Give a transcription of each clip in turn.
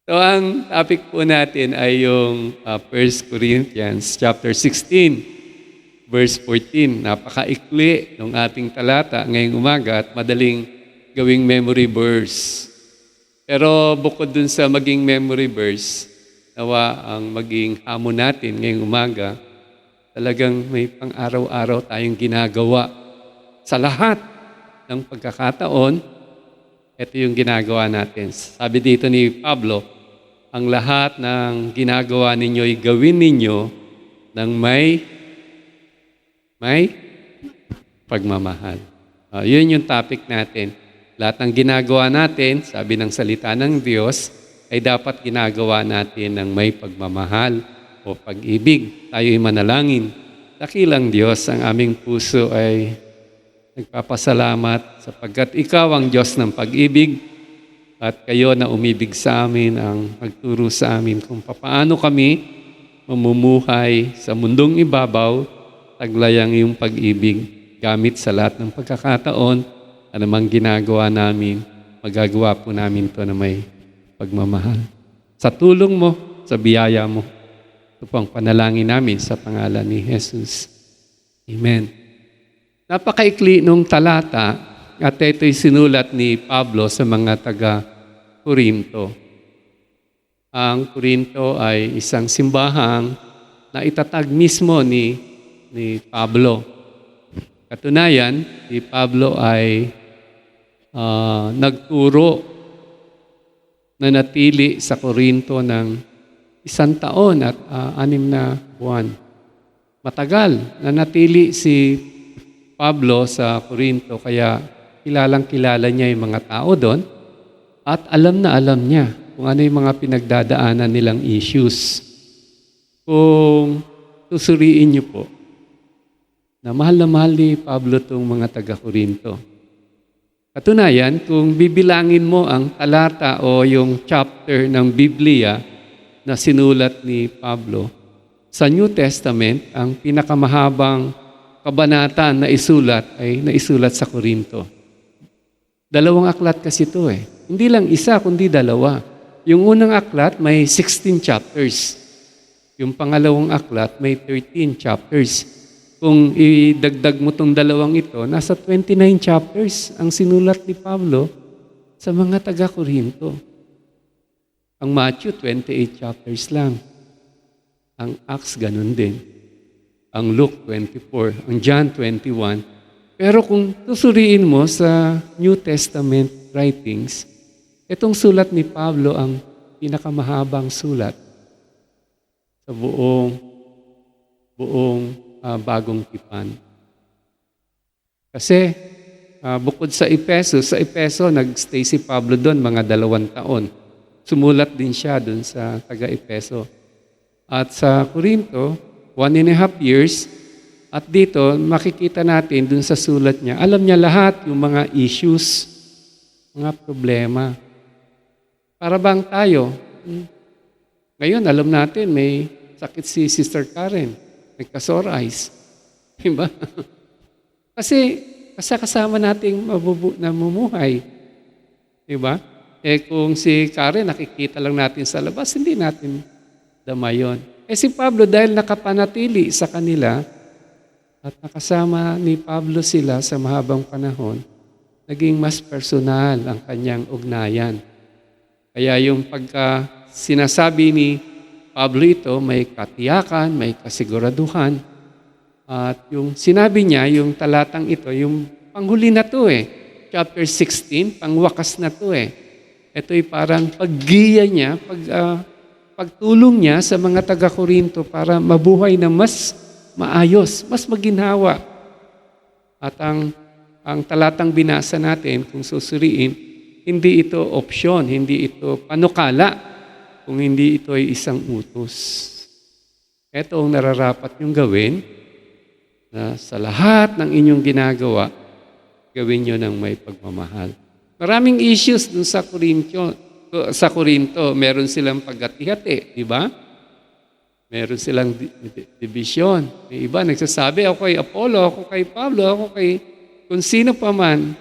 So ang topic po natin ay yung 1 Corinthians chapter 16, verse 14. Napakaikli ng ating talata ngayong umaga at madaling gawing memory verse. Pero bukod dun sa maging memory verse, nawa ang maging hamon natin ngayong umaga, talagang may pang-araw-araw tayong ginagawa. Sa lahat ng pagkakataon, ito yung ginagawa natin. Sabi dito ni Pablo, ang lahat ng ginagawa ninyo ay gawin ninyo ng may pagmamahal. Yun yung topic natin. Lahat ng ginagawa natin, sabi ng salita ng Diyos, ay dapat ginagawa natin ng may pagmamahal o pag-ibig. Tayo ay manalangin. Dakilang Diyos, ang aming puso ay nagpapasalamat sapagkat Ikaw ang Diyos ng pag-ibig at kayo na umibig sa amin ang magturo sa amin kung paano kami mamumuhay sa mundong ibabaw, taglayang iyong pag-ibig gamit sa lahat ng pagkakataon, anumang ginagawa namin, magagawa po namin to na may pagmamahal. Sa tulong mo, sa biyaya mo, ito po ang panalangin namin sa pangalan ni Jesus. Amen. Napakaikli nung talata at ito'y sinulat ni Pablo sa mga taga-Korinto. Ang Korinto ay isang simbahang na itatag mismo ni Pablo. Katunayan, si Pablo ay nagturo na natili sa Korinto ng 1 taon at 6 na buwan. Matagal na natili si Pablo sa Korinto, kaya kilalang-kilala niya yung mga tao doon at alam na alam niya kung ano yung mga pinagdadaanan nilang issues. Kung susuriin niyo po, na mahal ni Pablo itong mga taga-Korinto. Katunayan, kung bibilangin mo ang talata o yung chapter ng Biblia na sinulat ni Pablo, sa New Testament, ang pinakamahabang kabanata na isulat ay naisulat sa Korinto. 2 aklat kasi ito eh. Hindi lang isa, kundi 2. Yung unang aklat may 16 chapters. Yung pangalawang aklat may 13 chapters. Kung idagdag mo itong 2 ito, nasa 29 chapters ang sinulat ni Pablo sa mga taga-Korinto. Ang Matthew, 28 chapters lang. Ang Acts, ganun din. Ang Luke, 24. Ang John, 21. Pero kung susuriin mo sa New Testament writings, itong sulat ni Pablo ang pinakamahabang sulat sa buong bagong tipan. Kasi bukod sa Efeso nagstay si Pablo doon mga 2 taon. Sumulat din siya doon sa taga-Efeso. At sa Korinto, 1.5 years. At dito, makikita natin dun sa sulat niya, alam niya lahat yung mga issues, mga problema. Para bang tayo, ngayon alam natin may sakit si Sister Karen, may sore eyes. Diba? Kasi kasama nating namumuhay. Diba? Kung si Karen nakikita lang natin sa labas, hindi natin dama yun. Si Pablo dahil nakapanatili sa kanila, at nakasama ni Pablo sila sa mahabang panahon, naging mas personal ang kanyang ugnayan. Kaya yung pagka sinasabi ni Pablo ito, may katiyakan, may kasiguraduhan. At yung sinabi niya, yung talatang ito, yung panghuli na to chapter 16, pangwakas na to Ito'y parang paggiya niya, pagtulong niya sa mga taga-Korinto para mabuhay na mas maayos, mas maginhawa. At ang talatang binasa natin, kung susuriin, hindi ito opsyon, hindi ito panukala, kung hindi ito ay isang utos. Ito ang nararapat niyong gawin, na sa lahat ng inyong ginagawa, gawin niyo ng may pagmamahal. Maraming issues dun sa Korinto, meron silang pagkati-hati, di ba? Meron silang division. May iba nagsasabi, ako kay Apollo, ako kay Pablo, ako kay kung sino pa man.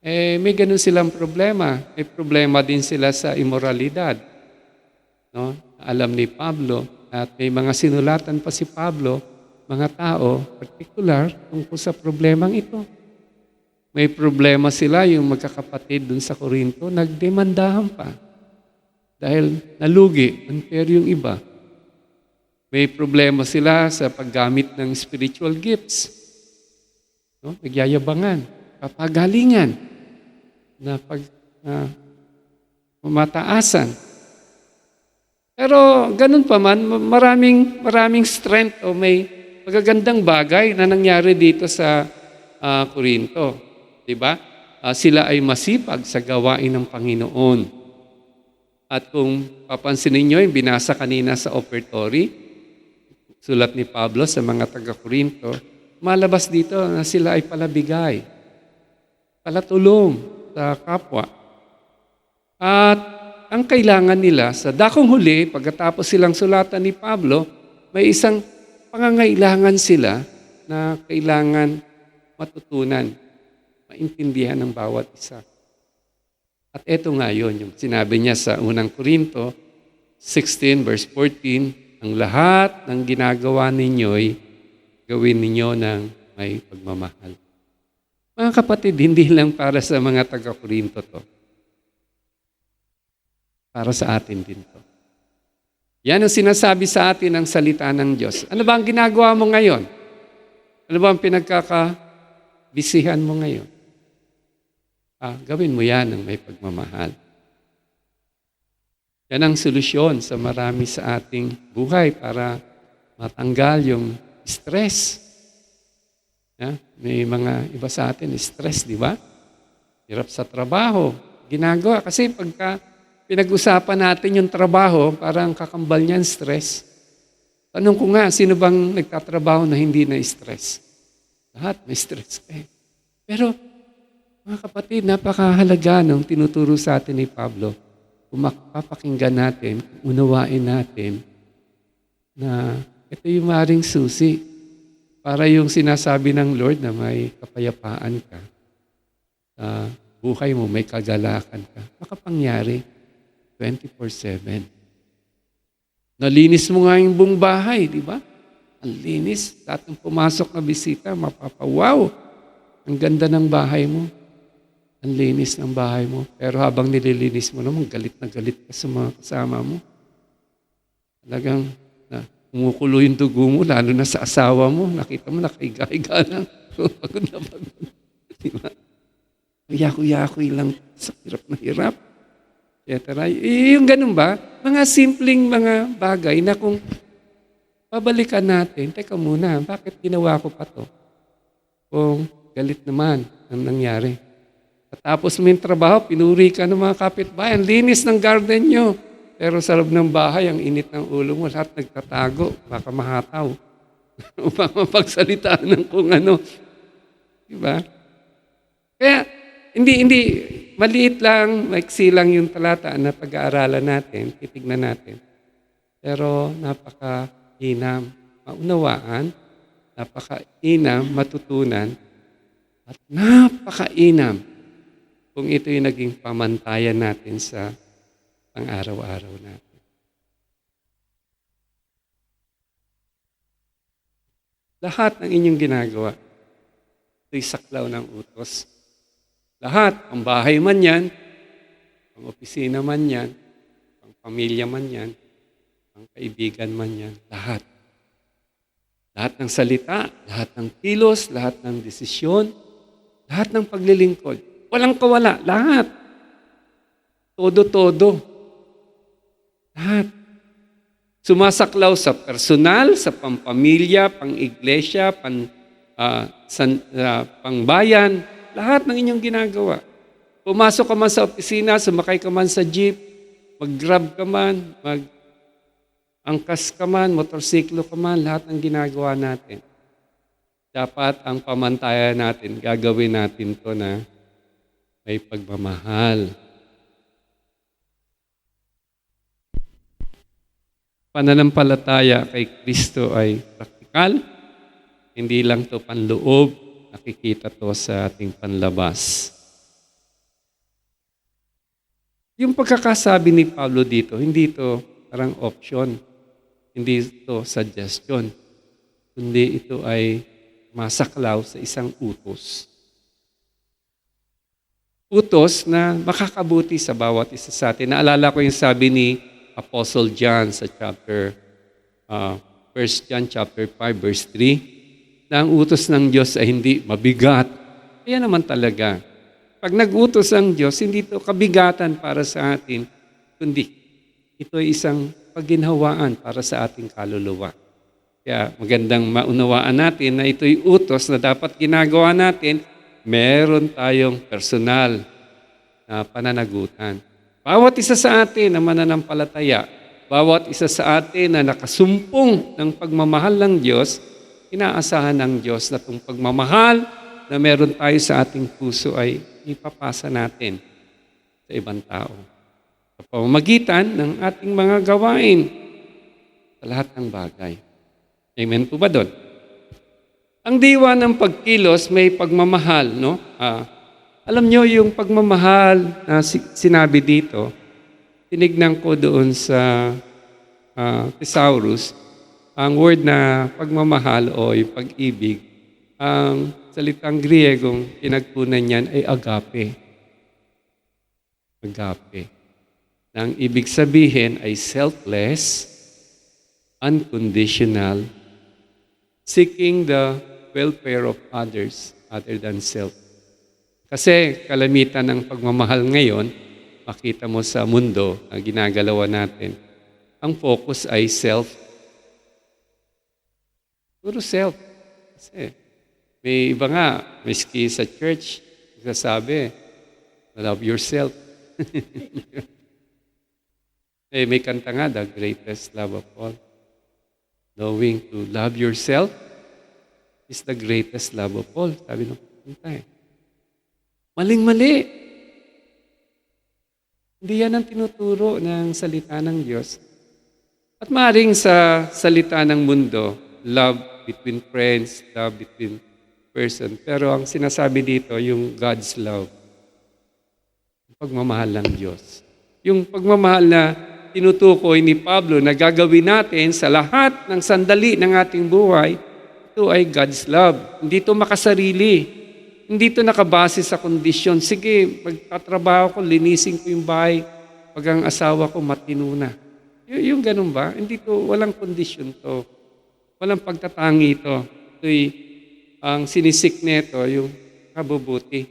May ganun silang problema. May problema din sila sa immoralidad. No? Alam ni Pablo at may mga sinulatan pa si Pablo, mga tao, particular, tungkol sa problemang ito. May problema sila, yung magkakapatid dun sa Corinto, nagdemandahan pa. Dahil nalugi, unfair yung iba. May problema sila sa paggamit ng spiritual gifts. No? Nagyayabangan, papagalingan, na mamataasan. Pero ganun pa man, maraming strength o may magagandang bagay na nangyari dito sa Corinto. Diba? Sila ay masipag sa gawain ng Panginoon. At kung papansinin nyo, yung binasa kanina sa offertory, sulat ni Pablo sa mga taga-Corinto, malabas dito na sila ay palabigay, palatulong sa kapwa. At ang kailangan nila, sa dakong huli, pagkatapos silang sulatan ni Pablo, may isang pangangailangan sila na kailangan matutunan, maintindihan ng bawat isa. At eto nga yun, yung sinabi niya sa unang Korinto 16 verse 14, ang lahat ng ginagawa ninyo'y gawin ninyo ng may pagmamahal. Mga kapatid, hindi lang para sa mga taga-Korinto to. Para sa atin din to. Yan ang sinasabi sa atin ng salita ng Diyos. Ano ba ang ginagawa mo ngayon? Ano ba ang pinagkakabisihan mo ngayon? Gawin mo yan ng may pagmamahal. Yan ang solusyon sa marami sa ating buhay para matanggal yung stress. May mga iba sa atin, stress, di ba? Hirap sa trabaho. Ginagawa. Kasi pagka pinag-usapan natin yung trabaho, parang kakambal niyan, stress. Tanong ko nga, sino bang nagtatrabaho na hindi na stress? Lahat may stress ka. Pero, mga kapatid, napakahalaga nung tinuturo sa atin ni Pablo. Kung mapapakinggan natin, unawain natin na ito yung maring susi para yung sinasabi ng Lord na may kapayapaan ka. Buhay mo, may kagalakan ka. Makapangyari 24/7. Nalinis mo nga yung buong bahay, di ba? Ang linis. Lahat ng pumasok na bisita, mapapawaw. Ang ganda ng bahay mo. Ang linis ng bahay mo. Pero habang nililinis mo naman, galit na galit ka sa mga kasama mo. Talagang umukulo yung dugo mo, lalo na sa asawa mo. Nakita mo, nakahiga-higa lang. Pagod na pagod. Diba? Yaku-yakoy lang sa hirap na hirap. Etc. Yung ganun ba? Mga simpleng mga bagay na kung pabalikan natin, teka muna, bakit ginawa ko pa to? Kung galit naman ang nangyari. Tapos mo yung trabaho, pinuri ka ng mga kapitbahay. Ang linis ng garden nyo. Pero sa loob ng bahay, ang init ng ulo mo, lahat nagtatago. Baka mahataw. Upang mapagsalitaan ng kung ano. Diba? Kaya, hindi, maliit lang, maiksi lang yung talata na pag-aaralan natin, titignan natin. Pero napaka-inam, maunawaan, napaka-inam, matutunan, at napaka-inam kung ito yung naging pamantayan natin sa pang-araw-araw natin. Lahat ng inyong ginagawa, ito'y saklaw ng utos. Lahat, ang bahay man yan, ang opisina man yan, ang pamilya man yan, ang kaibigan man yan, lahat. Lahat ng salita, lahat ng kilos, lahat ng desisyon, lahat ng paglilingkod. Walang kawala, lahat. Todo-todo. Lahat. Sumasaklaw sa personal, sa pampamilya, pang-iglesia, pangbayan, lahat ng inyong ginagawa. Pumasok ka man sa opisina, sumakay ka man sa jeep, mag-grab ka man, mag-angkas ka man, motorsiklo ka man, lahat ng ginagawa natin. Dapat ang pamantayan natin, gagawin natin to na may pagmamahal. Pananampalataya kay Kristo ay praktikal, hindi lang to panloob, nakikita to sa ating panlabas. Yung pagkakasabi ni Pablo dito, hindi ito parang option, hindi ito suggestion, kundi ito ay masaklaw sa isang utos. Utos na makakabuti sa bawat isa sa atin. Naalala ko yung sabi ni Apostle John sa chapter 1 John chapter 5 verse 3, na ang utos ng Diyos ay hindi mabigat. Kaya naman talaga. Pag nag-utos ang Diyos, hindi ito kabigatan para sa atin, kundi ito ay isang pagginhawaan para sa ating kaluluwa. Kaya magandang maunawaan natin na ito'y utos na dapat ginagawa natin, meron tayong personal na pananagutan. Bawat isa sa atin na mananampalataya, bawat isa sa atin na nakasumpong ng pagmamahal ng Diyos, inaasahan ng Diyos na itong pagmamahal na meron tayo sa ating puso ay ipapasa natin sa ibang tao. Sa pamamagitan ng ating mga gawain sa lahat ng bagay. Amen po ba doon? Ang diwa ng pagkilos may pagmamahal, no? Alam nyo yung pagmamahal na sinabi dito, tinignan ko doon sa Thesaurus, ang word na pagmamahal o yung pag-ibig, ang salitang Griegong pinagkunan niyan ay agape. Agape. Na ang ibig sabihin ay selfless, unconditional, seeking the welfare of others other than self. Kasi kalamitan ng pagmamahal ngayon, makita mo sa mundo na ginagalawan natin, ang focus ay self. Puro self. Kasi may iba nga, miski sa church, nagsasabi, love yourself. May kanta nga, the greatest love of all. Knowing to love yourself is the greatest love of all. Sabi ng kanta eh. Maling-mali. Hindi yan ang tinuturo ng salita ng Diyos. At maaaring sa salita ng mundo, love between friends, love between person. Pero ang sinasabi dito, yung God's love. Yung pagmamahal ng Diyos. Yung pagmamahal na tinutukoy ni Pablo na gagawin natin sa lahat ng sandali ng ating buhay, ito ay God's love. Hindi ito makasarili. Hindi ito nakabase sa kondisyon. Sige, magtatrabaho ko, linisin ko yung bahay pag ang asawa ko matino na. Yung ganun ba? Hindi ito, walang kondisyon to. Walang pagtatangi ito. Ito'y ang sinisik nito, yung kabubuti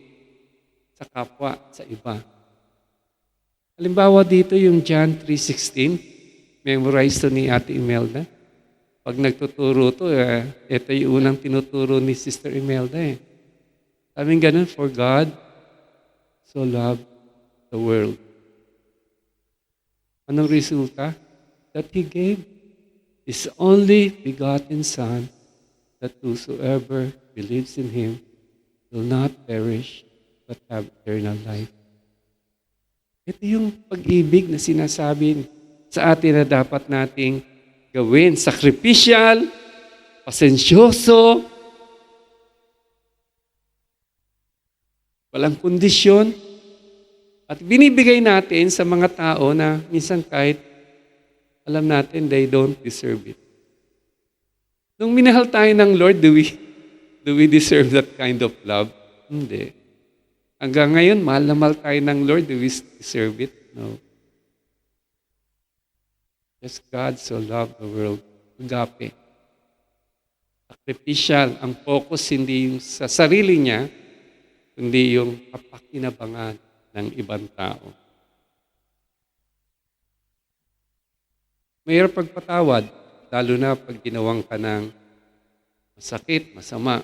sa kapwa, sa iba. Halimbawa dito yung John 3:16, memorize to ni Ate Imelda. Pag nagtuturo to, ito yung unang tinuturo ni Sister Imelda eh. Sabi ganun, for God so loved the world. Anong resulta? That He gave His only begotten Son, that whosoever believes in Him will not perish but have eternal life. Ito yung pag-ibig na sinasabi sa atin na dapat nating gawin. Sacrificial, pasensyoso, walang kondisyon, at binibigay natin sa mga tao na minsan kahit alam natin they don't deserve it. Nung minahal tayo ng Lord, do we deserve that kind of love? Hindi. Hanggang ngayon, mahal na mahal tayo ng Lord, do we deserve it? No. Just God so loved the world. Agape. Sacrificial. Ang focus hindi yung sa sarili niya, kundi yung kapakinabangan ng ibang tao. Mayroong pagpatawad, lalo na pag ginawang ka ng masakit, masama.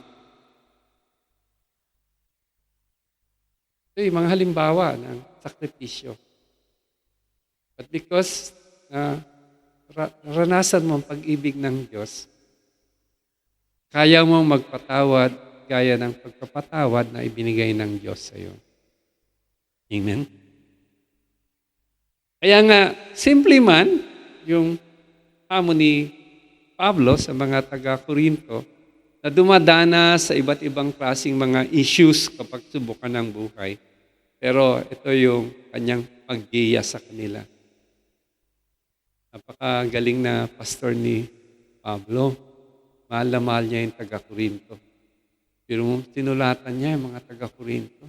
Ito yung mga halimbawa ng sakripisyo. But because naranasan mo ang pag-ibig ng Diyos, kaya mo magpatawad gaya ng pagpapatawad na ibinigay ng Diyos sa iyo. Amen? Kaya nga, simple man, yung amo ni Pablo sa mga taga-Korinto na dumadana sa iba't ibang klaseng mga issues kapag subukan ng buhay. Pero ito yung kanyang paggiya sa kanila. Napakagaling na pastor ni Pablo. Mahal na mahal niya yung taga-Corinto. Pero sinulatan niya yung mga taga-Corinto.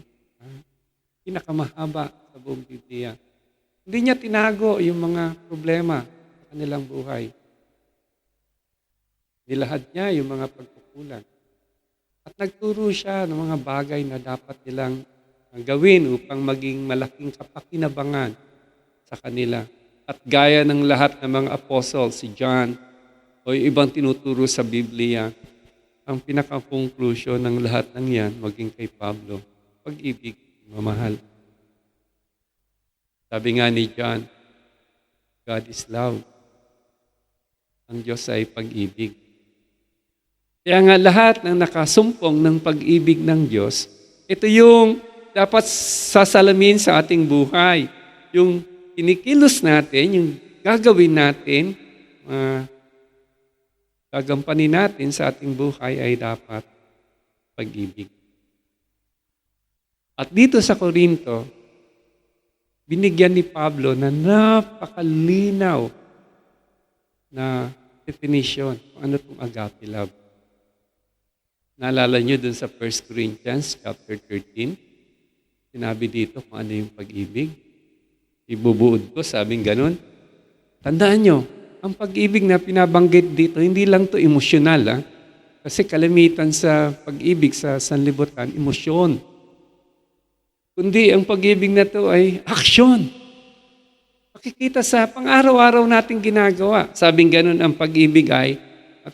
Pinakamahaba sa buong Biblia. Hindi niya tinago yung mga problema sa kanilang buhay. Nilahad niya yung mga pagkukulang. At nagturo siya ng mga bagay na dapat nilang gawin upang maging malaking kapakinabangan sa kanila. At gaya ng lahat ng mga apostles, si John, o yung ibang tinuturo sa Biblia, ang pinaka-conclusion ng lahat ng yan, maging kay Pablo, pag-ibig, mamahal. Sabi nga ni John, God is love. Ang Diyos ay pag-ibig. Kaya nga lahat ng nakasumpong ng pag-ibig ng Diyos, ito yung dapat sasalamin sa ating buhay. Yung kinikilos natin, yung gagawin natin, gagampanin natin sa ating buhay ay dapat pag-ibig. At dito sa Corinto, binigyan ni Pablo na napakalinaw na definition kung ano itong agape love. Naalala nyo dun sa 1 Corinthians chapter 13, sinabi dito kung ano yung pag-ibig. Ibubuod ko, sabing ganun. Tandaan nyo, ang pag-ibig na pinabanggit dito, hindi lang to emosyonal. Kasi kalimitan sa pag-ibig sa sanlibutan, emosyon. Kundi ang pag-ibig na to ay aksyon. Makikita sa pang-araw-araw nating ginagawa. Sabing ganun, ang pag-ibig ay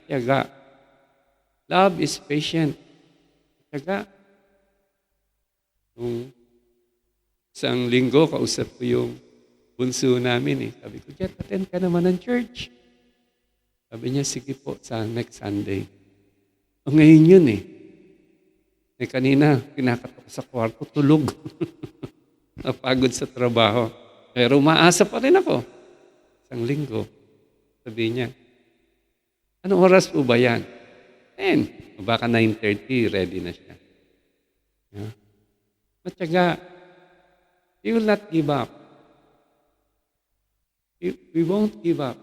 tiyaga. Love is patient. Tiyaga. Isang linggo, kausap ko yung bunso namin. Sabi ko, Jet, attend ka naman ng church. Sabi niya, sige po, sa next Sunday. Ngayon yun kanina, kinakatok sa kwarto, tulog. Napagod sa trabaho. Pero umaasa pa rin ako. Isang linggo. Sabi niya, anong oras po ba yan? 10. Baka 9:30, ready na siya. Matyaga. You will not give up. We won't give up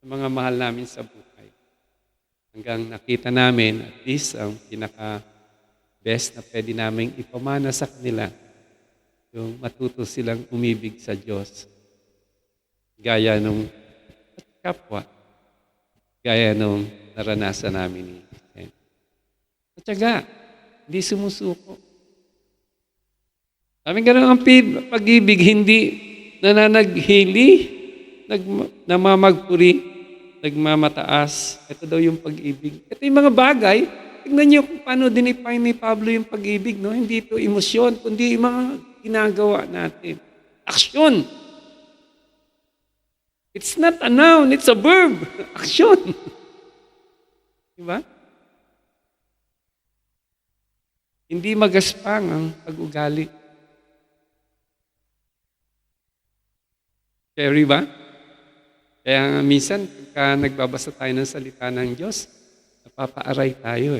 sa mga mahal namin sa buhay. Hanggang nakita namin, at least ang pinaka-best na pwede namin ipamana sa kanila, yung matuto silang umibig sa Diyos. Gaya nung kapwa. Gaya nung naranasan namin ni Ken. Matyaga, hindi sumusuko. Sabi ganun ang pag-ibig, hindi nananaghili, namamagpuri, nagmamataas. Ito daw yung pag-ibig. Ito yung mga bagay, tignan niyo kung paano dinefine ni Pablo yung pag-ibig. No? Hindi ito emosyon, kundi yung mga ginagawa natin. Aksyon. It's not a noun, it's a verb. Aksyon. Diba? Hindi magaspang ang pag-ugali. Carry ba? Kaya minsan, pagka nagbabasa tayo ng salita ng Diyos, napapaaray tayo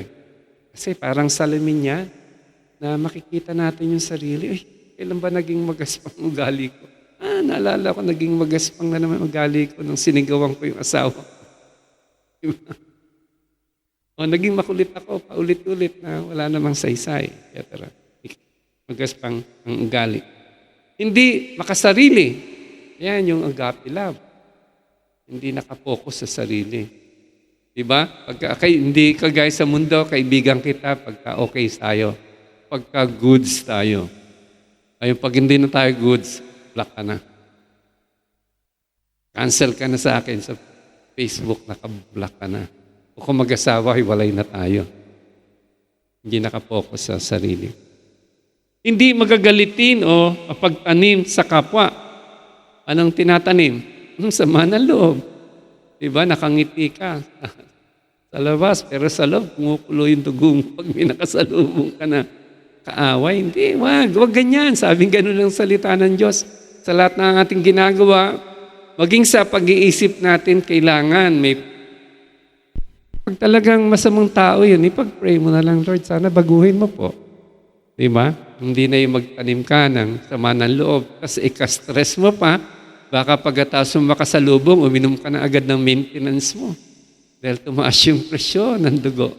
Kasi parang salamin niya na makikita natin yung sarili. Kailan ba naging magaspang ugali ko? Naalala ko, naging magaspang na naman ugali ko nung sinigawan ko yung asawa. Diba? Naging makulit ako, paulit-ulit na wala namang saysay. Kaya tara, magaspang ang ugali. Hindi makasarili. Yan yung agape love. Hindi nakapokus sa sarili. Diba? Hindi kagaya sa mundo, kaibigan kita pagka okay tayo. Pagka goods tayo. Ayun, pag hindi na tayo goods, block ka na. Cancel ka na sa akin sa Facebook, naka-block ka na. O kung mag-asawa, hiwalay na tayo. Hindi nakapokus sa sarili. Hindi magagalitin o pagtanim sa kapwa. Anong tinatanim? Sama ng loob. Diba? Nakangiti ka sa labas, pero sa loob, kumukulo yung dugo mo pag may nakasalubong ka na kaaway. Hindi, wag ganyan. Sabing ganun ang salita ng Diyos. Sa lahat ng ating ginagawa, maging sa pag-iisip natin, kailangan may pag talagang masamang tao yun, ipag-pray mo na lang, Lord, sana baguhin mo po. Di ba? Hindi na yung magtanim ka ng sama ng loob. Kasi ika-stress mo pa, baka pagkatapos mo makasalubong, uminom ka na agad ng maintenance mo. Dahil tumaas yung presyon ng dugo.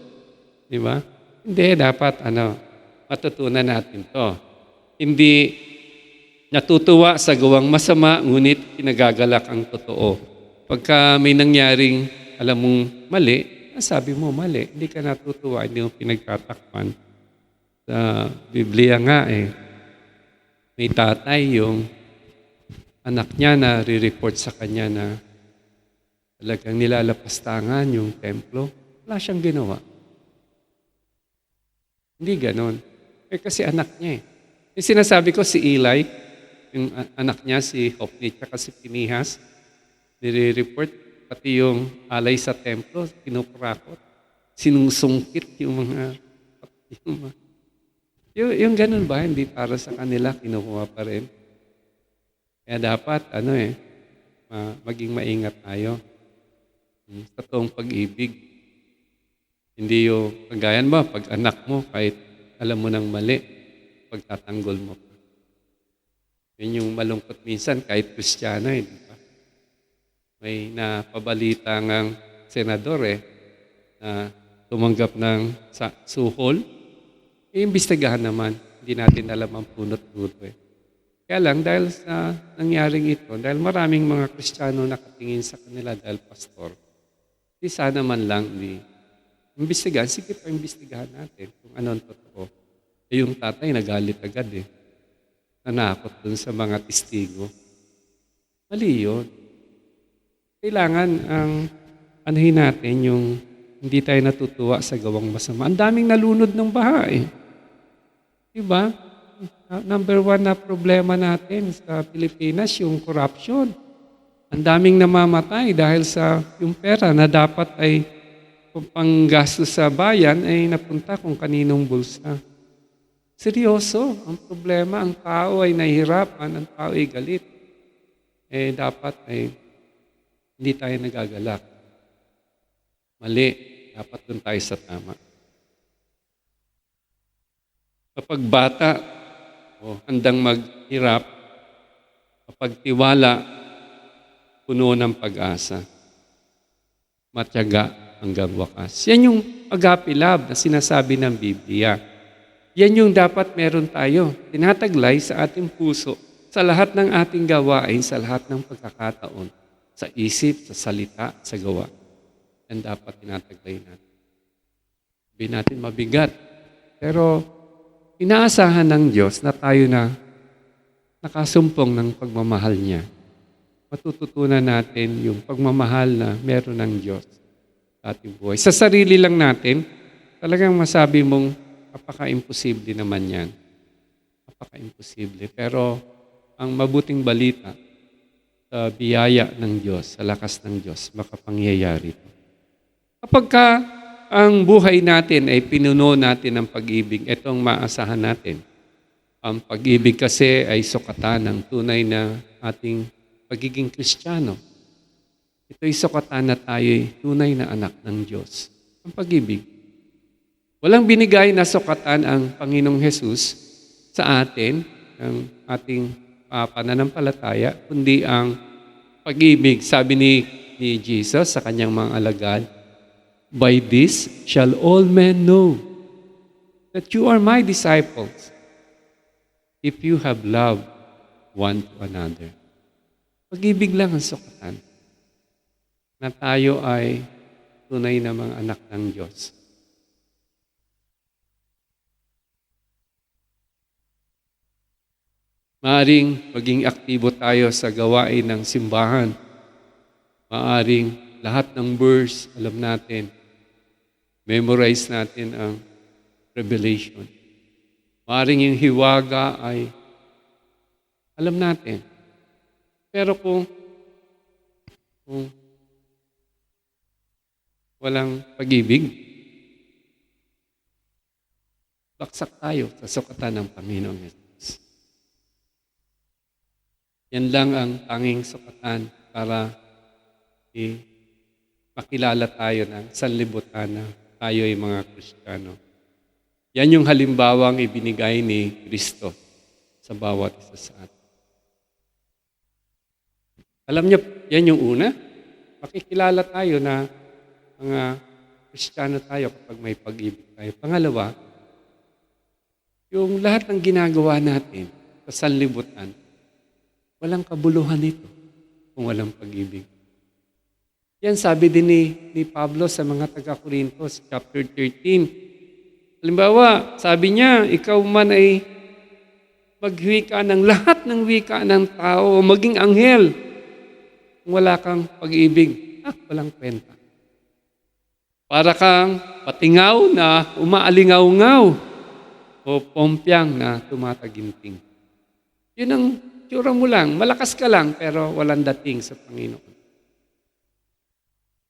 Di ba? Hindi, dapat matutunan natin to. Hindi natutuwa sa gawang masama, ngunit pinagagalak ang totoo. Pagka may nangyaring alam mong mali, sabi mo mali, hindi ka natutuwa, hindi mo pinagtatakpan. Sa Biblia nga may tatay yung anak niya na re-report sa kanya na talagang nilalapastangan yung templo. Wala siyang ginawa. Hindi ganon. Kasi anak niya Yung sinasabi ko si Eli, yung anak niya si Hophni, tsaka si Pinihas, nire-report pati yung alay sa templo, kinukurakot, sinusungkit yung yung ganun ba, hindi para sa kanila, kinukuha pa rin. Kaya dapat, maging maingat tayo sa toong pag-ibig. Hindi yung kagayan ba, pag anak mo, kahit alam mo ng mali, pagtatanggol mo pa. Yun yung malungkot minsan, kahit Kristiyano, di ba? May napabalita ng senador na tumanggap ng suhol. Iimbestigahan naman. Hindi natin alam ang punot-dulo Kaya lang, dahil sa nangyaring ito, dahil maraming mga Kristiyano nakatingin sa kanila dahil pastor, di sana man lang imbestigahan. Sige pa, imbestigahan natin kung ano ang totoo. Yung tatay nagalit agad nanakot dun sa mga testigo. Mali yun. Kailangan anuhin natin yung hindi tayo natutuwa sa gawang masama. Ang daming nalunod ng baha Diba? Number 1 na problema natin sa Pilipinas, yung corruption. Ang daming namamatay dahil sa yung pera na dapat ay panggastos sa bayan ay napunta kung kaninong bulsa. Seryoso, ang problema, ang tao ay nahihirapan, ang tao ay galit. Dapat hindi tayo nagagalak. Mali, dapat dun tayo sa tama. Kapag bata, handang maghirap, kapag tiwala, puno ng pag-asa, matyaga hanggang wakas. Yan yung agape love na sinasabi ng Biblia. Yan yung dapat meron tayo, tinataglay sa ating puso, sa lahat ng ating gawain, sa lahat ng pagkakataon, sa isip, sa salita, sa gawa. Yan dapat tinataglay natin. Sabihin natin mabigat, pero inaasahan ng Diyos na tayo na nakasumpong ng pagmamahal niya. Matututunan natin yung pagmamahal na meron ng Diyos sa ating buhay. Sa sarili lang natin, talagang masabi mong apaka-imposible naman yan. Apaka-imposible. Pero ang mabuting balita sa biyaya ng Diyos, sa lakas ng Diyos, makapangyayari ito. Kapag ang buhay natin ay pinuno natin ng pag-ibig, itong maasahan natin. Ang pag-ibig kasi ay sukatan ng tunay na ating pagiging Kristiyano. Ito'y sukatan na tayo'y tunay na anak ng Diyos. Ang pag-ibig. Walang binigay na sukatan ang Panginoong Hesus sa atin, ang ating pananampalataya, kundi ang pag-ibig. Sabi ni Jesus sa kanyang mga alagad, "By this shall all men know that you are my disciples, if you have love one to another." Pag-ibig lang ang sukatan na tayo ay tunay na mga anak ng Diyos. Maaring maging aktibo tayo sa gawain ng simbahan. Maaring lahat ng verse, alam natin, memorize natin ang Revelation. Maaring yung hiwaga ay alam natin. Pero kung walang pag-ibig, baksak tayo sa sukatan ng Panginoong Yesus. Yan lang ang tanging sukatan para makilala tayo ng sanlibutan na tayo ay mga Kristiyano. Yan yung halimbawang ibinigay ni Kristo sa bawat isa sa atin. Alam niyo, yan yung una. Makikilala tayo na mga Kristiyano tayo kapag may pag-ibig tayo. Pangalawa, yung lahat ng ginagawa natin sa sanlibutan, walang kabuluhan ito kung walang pag-ibig. Yan sabi din ni Pablo sa mga taga-Corintos, chapter 13. Halimbawa, sabi niya, ikaw man ay maghwika ng lahat ng wika ng tao, maging anghel. Kung wala kang pag-ibig, walang kwenta. Para kang patingaw na umaalingaw-ngaw o pompyang na tumataginting. Yun ang tsura mo lang. Malakas ka lang pero walang dating sa Panginoon.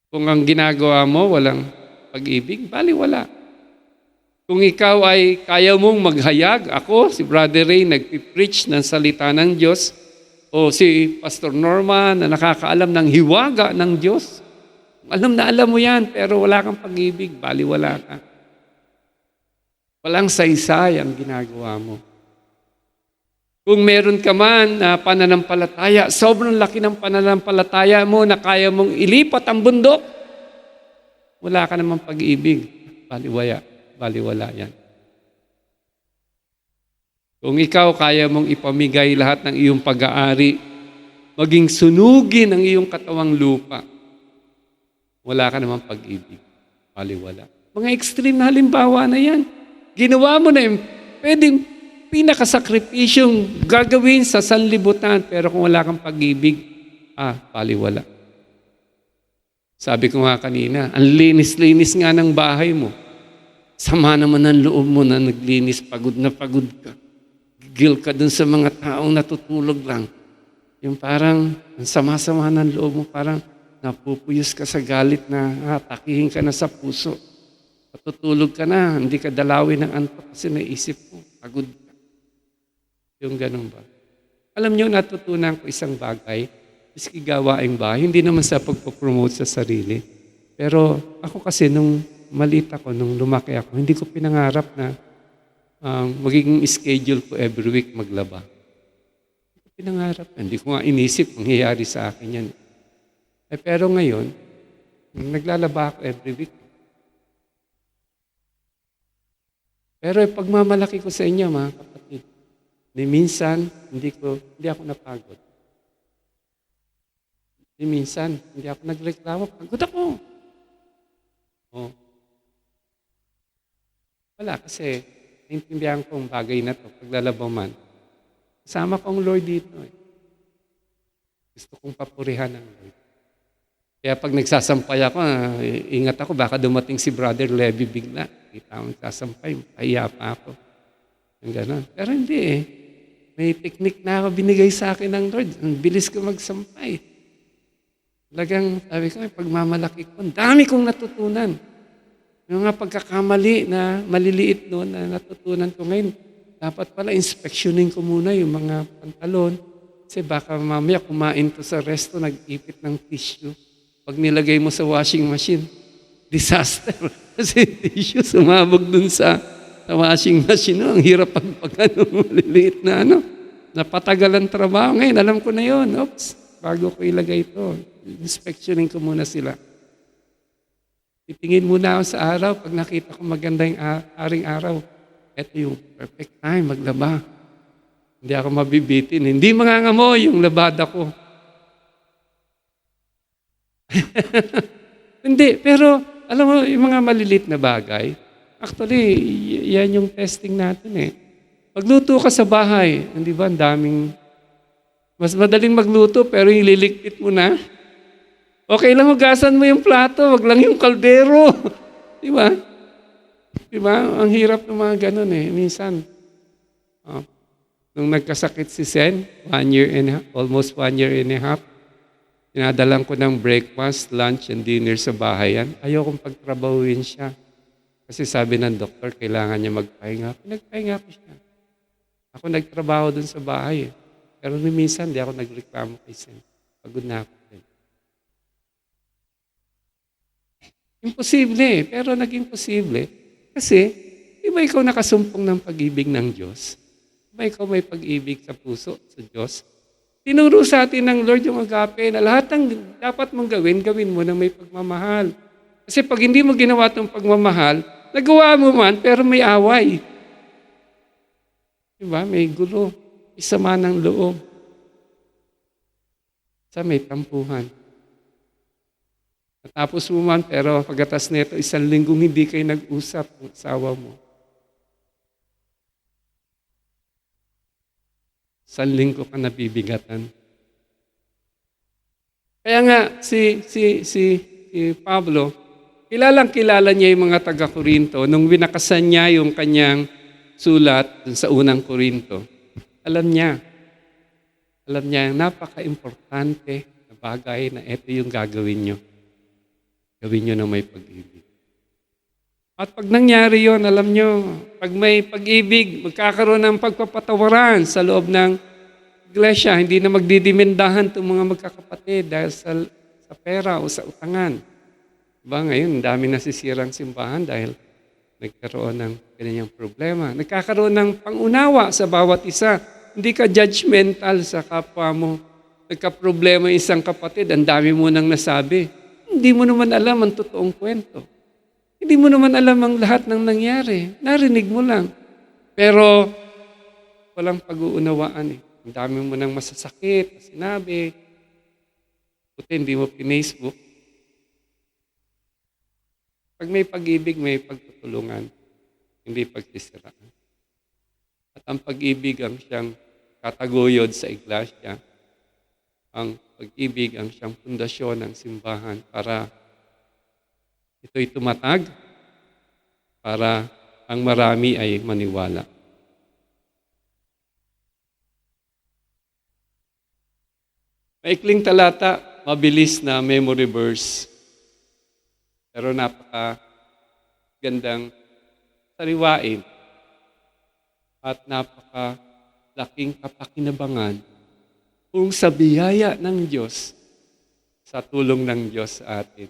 Kung ang ginagawa mo walang pag-ibig, baliwala. Kung ikaw ay kaya mong maghayag, ako, si Brother Ray, nagpipreach ng salita ng Diyos, o si Pastor Norman na nakakaalam ng hiwaga ng Diyos, alam na alam mo yan, pero wala kang pag-ibig, baliwala ka. Walang saysay ang ginagawa mo. Kung meron ka man na pananampalataya, sobrang laki ng pananampalataya mo na kaya mong ilipat ang bundok, wala ka namang pag-ibig, baliwala yan. Kung ikaw kaya mong ipamigay lahat ng iyong pag-aari, maging sunugin ang iyong katawang lupa, wala ka namang pag-ibig, baliwala. Mga extreme na halimbawa na yan. Ginawa mo na yung pwedeng pinakasakripisyong gagawin sa sanlibutan, pero kung wala kang pag-ibig, baliwala. Sabi ko nga kanina, ang linis-linis nga ng bahay mo. Sama naman ang loob mo na naglinis, pagod na pagod ka. Gigil ka dun sa mga taong natutulog lang. Yung parang, ang sama-sama ng loob mo, parang napupuyos ka sa galit na takihin ka na sa puso. Patutulog ka na, hindi ka dalawin ng antok kasi naisip mo, pagod ka. Yung ganun ba? Alam niyo, natutunan ko isang bagay, iski gawaing bahay, hindi naman sa pagpopromote sa sarili. Pero ako kasi nung maliit ako, nung lumaki ako, hindi ko pinangarap na magiging schedule ko every week maglaba. Hindi ko pinangarap. Hindi ko nga inisip mangyayari sa akin yan. Pero ngayon, naglalaba ako every week. Pero pagmamalaki ko sa inyo, mga kapatid, minsan, hindi ako napagod. Minsan, hindi ako nagreklamo. Pagod ako. Wala, kasi naintindihan ko ang bagay na to, paglalabaw man. Kasama ko ang Lord dito. Gusto kong papurihan ng Lord. Kaya pag nagsasampay ako, ingat ako, baka dumating si Brother Levy bigla. Kita mo nagsasampay, pahiya pa ako. Ang gano'n. Pero hindi May technique na ako binigay sa akin ng Lord. Ang bilis ko magsampay. Talagang, sabi ko, pagmamalaki ko, ang dami kong natutunan. Yung mga pagkakamali na maliliit noon na natutunan ko ngayon, dapat pala inspeksyonin ko muna yung mga pantalon. Kasi baka mamaya kumain to sa resto, nag-ipit ng tissue. Pag nilagay mo sa washing machine, disaster. Kasi tissue sumabog dun sa washing machine. Ang hirap pag maliliit na napatagalan trabaho. Ngayon, alam ko na yun. Oops, bago ko ilagay ito, inspeksyonin ko muna sila. Titingin muna ako sa araw. Pag nakita ko maganda yung aring araw, ito yung perfect time, maglaba. Hindi ako mabibitin. Hindi mangangamoy yung labada ko. Hindi, pero alam mo, yung mga malilit na bagay, actually, yan yung testing natin Magluto ka sa bahay, hindi ba, ang daming, mas madaling magluto, pero yung liligpit mo na, okay lang hugasan mo yung plato, wag lang yung kaldero. Di ba? Di ba? Ang hirap ng mga ganun Minsan, nung nagkasakit si Sen, almost 1 year and a half, sinadalan ko ng breakfast, lunch, and dinner sa bahay yan. Ayokong pagtrabahuin siya. Kasi sabi ng doktor, kailangan niya magpahinga. Pinagpahinga ko siya. Ako nagtrabaho dun sa bahay. Pero minsan, di ako nagreklamo kay Sen. Pagod na ako. Imposible, pero naging posible. Kasi, Di ba ikaw nakasumpong ng pag-ibig ng Diyos? Di ba ikaw may pag-ibig sa puso sa Diyos? Tinuro sa atin ng Lord yung agape na lahat ng dapat mong gawin, gawin mo na may pagmamahal. Kasi pag hindi mo ginawa itong pagmamahal, nagawa mo man pero may away. Diba? May gulo. Isama ng loob. Sa may tampuhan. Natapos mo man pero pagkatas nito, 1 linggong hindi kayo nag-usap ng asawa mo. 1 linggo ka nabibigatan. Kaya nga, si Pablo, kilala niya yung mga taga-Korinto nung winakasan niya yung kanyang sulat dun sa unang Korinto. Alam niya napaka-importante na bagay na ito yung gagawin niyo. Gawin niyo na may pag-ibig. At pag nangyari yon, alam nyo, pag may pag-ibig, magkakaroon ng pagpapatawaran sa loob ng iglesia. Hindi na magdidimendahan itong mga magkakapatid dahil sa pera o sa utangan. Diba ngayon, dami nasisirang simbahan dahil nagkaroon ng kanyang problema. Nagkakaroon ng pangunawa sa bawat isa. Hindi ka judgmental sa kapwa mo. Nagka-problema isang kapatid, ang dami mo nang nasabi. Hindi mo naman alam ang totoong kwento. Hindi mo naman alam ang lahat ng nangyari. Narinig mo lang. Pero walang pag-uunawaan eh. Ang dami mo nang masasakit, sinabi. Buti hindi mo pinacebook. Pag may pag-ibig, may pagtutulungan. Hindi pagsisiraan. At ang pag-ibig ang siyang kataguyod sa iglesia. Ang pag-ibig ang siyang pundasyon ng simbahan para ito'y tumatag para ang marami ay maniwala. Maikling talata, mabilis na memory verse. Pero napaka-gandang sariwain at napaka-laking kapakinabangan kung sa biyaya ng Diyos, sa tulong ng Diyos sa atin,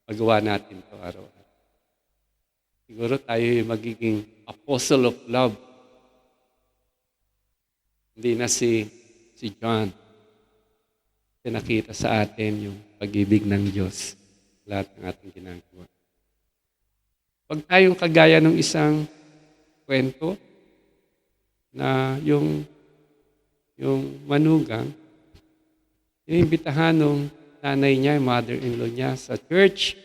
magawa natin ito araw-araw. Siguro tayo magiging apostle of love. Hindi na si John. Nakita sa atin yung pag-ibig ng Diyos. Lahat ng ating ginagawa. Pag tayong kagaya ng isang kwento na yung manugang, inimbitahan ng nanay niya, yung mother-in-law niya sa church.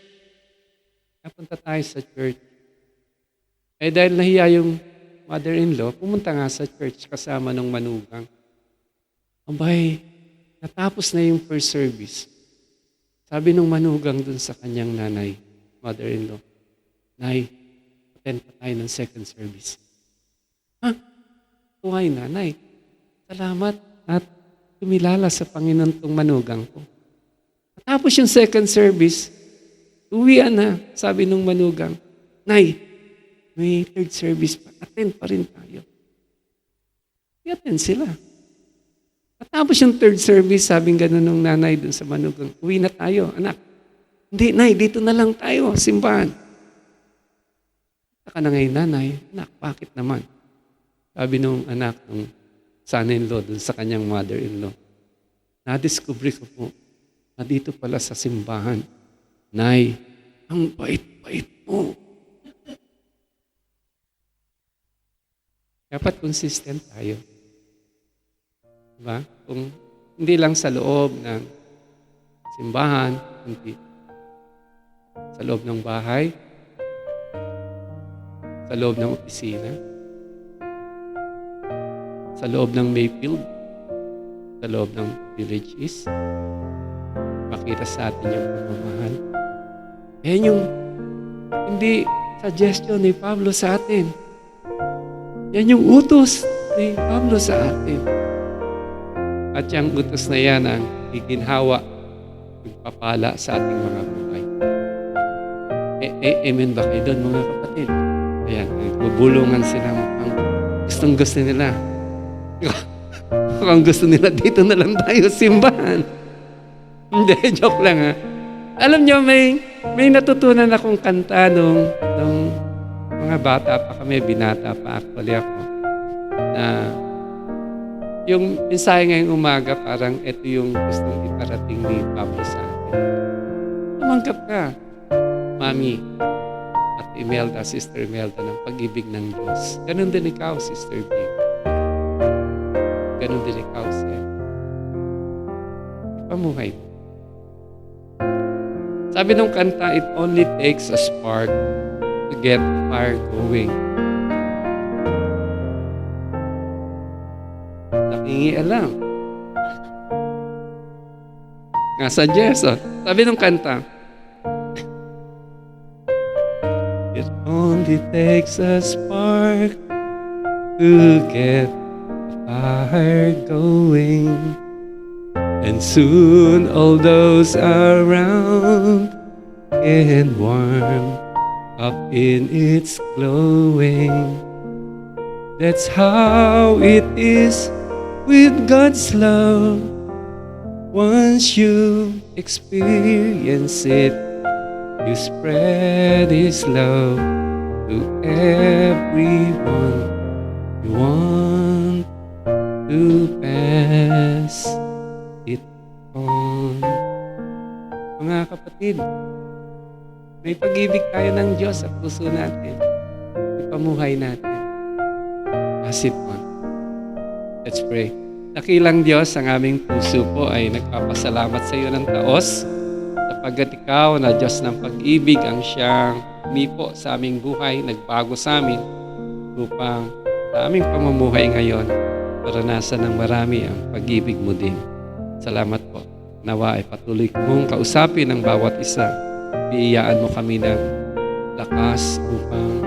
Napunta tayo sa church. Eh dahil nahiya yung mother-in-law, pumunta nga sa church kasama ng manugang. Abay, natapos na yung first service. Sabi ng manugang dun sa kanyang nanay, mother-in-law, Nay, attend pa tayo ng second service. Ha? Buhay nanay. Salamat at tumilala sa Panginoon tong manugang ko. Tapos yung second service, uwian na, sabi nung manugang, Nay, may third service pa. Attend pa rin tayo. I-attend sila. At tapos yung third service, sabing gano'n nung nanay dun sa manugang, uwi na tayo, anak. Hindi, Nay, dito na lang tayo, simbahan. Saka na ngayon, nanay, anak, bakit naman? Sabi nung anak, ng son-in-law dun sa kanyang mother-in-law, na-discover ko po, na dito pala sa simbahan, Nay, ang bait-bait mo. Dapat consistent tayo. Diba? Kung hindi lang sa loob ng simbahan, hindi. Sa loob ng bahay, sa loob ng opisina, sa loob ng Mayfield, sa loob ng Village East, makita sa atin yung pagmamahal. Yan yung hindi suggestion ni Pablo sa atin. Yan yung utos ni Pablo sa atin. At yung utos na yan ang iginhawa, magpapala sa ating mga buhay. Amen ba kayo doon, mga kapatid? Ayan, nagbubulungan sila mukhang gustong-gusto nila. Mukhang gusto nila, dito na lang tayo simbahan. Hindi, joke lang ha. Alam nyo, may natutunan akong kanta nung mga bata pa kami, binata pa actually ako, na yung mensahe ngayong umaga, parang ito yung gustong iparating ni Pablo sa atin. Tumanggap ka, Mami, at Imelda, Sister Imelda, ng pag-ibig ng Diyos. Ganon din ikaw, Sister B. Ganon din ikaw, Sir. Ipamuhay mo. Sabi nung kanta, it only takes a spark to get the fire going. Nakingialam. Nasa Jess, sabi nung kanta, it only takes a spark to get the fire going. And soon all those around can warm up in its glowing. That's how it is with God's love. Once you experience it, you spread His love to everyone you want to pass it on. Mga kapatid, may pag-ibig tayo ng Diyos sa puso natin. Ipamuhay natin. Pass it on. Let's pray. Dakilang Diyos, ang aming puso po ay nagpapasalamat sa iyo ng taos sapagkat ikaw na Diyos ng pag-ibig ang siyang umipo sa aming buhay, nagbago sa amin upang sa aming pamumuhay ngayon maranasan ng marami ang pag-ibig mo din. Salamat po. Nawa ay patuloy mong kausapin ang bawat isa. Iiyaan mo kami ng lakas upang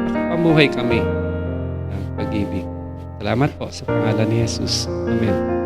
makapamuhay kami ng pag-ibig. Salamat po sa pangalan ni Jesus. Amen.